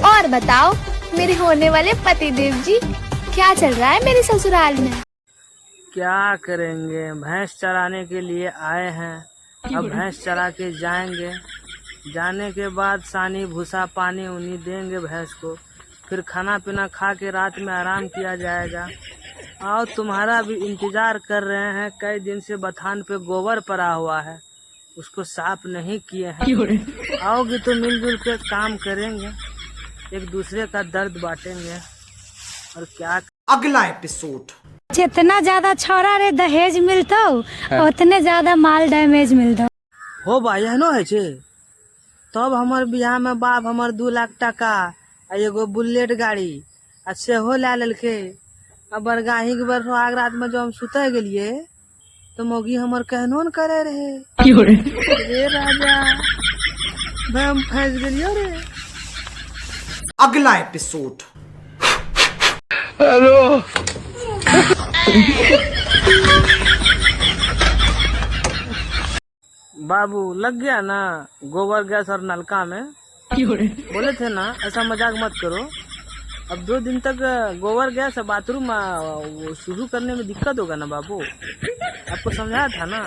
और बताओ मेरे होने वाले पतिदेव जी, क्या चल रहा है मेरे ससुराल में? क्या करेंगे, भैंस चराने के लिए आए हैं। अब भैंस चरा के जाएंगे, जाने के बाद सानी भूसा पानी उनी देंगे भैंस को, फिर खाना पीना खा के रात में आराम किया जाएगा। और तुम्हारा भी इंतजार कर रहे हैं, कई दिन से बथान पे गोबर पड़ा हुआ है, उसको साफ नहीं किए हैं। आओगे तो मिलजुल के काम करेंगे, एक दूसरे का दर्द बांटेंगे। और क्या अगला एपिसोड। जितना ज्यादा छौरा रे दहेज मिलता उतने ज्यादा माल डैमेज मिलता हो भाई एहनो है छे। तब हमार बियाह में बाप हमार 2 लाख टका आ एगो बुलेट गाड़ी आ सेहो ला लेलके। अब बरगाही के बर सुहाग रात में जब हम सुते गेलिए तो मौगी हमर कहनो न करे रहे, रे राजा मैं हम फंस गेलियो रे। अगला एपिसोड। बाबू लग गया ना गोबर गैस और नलका में। बोले थे ना ऐसा मजाक मत करो। अब 2 दिन तक गोबर गैस बाथरूम शुरू करने में दिक्कत होगा ना बाबू, आपको समझाया था ना।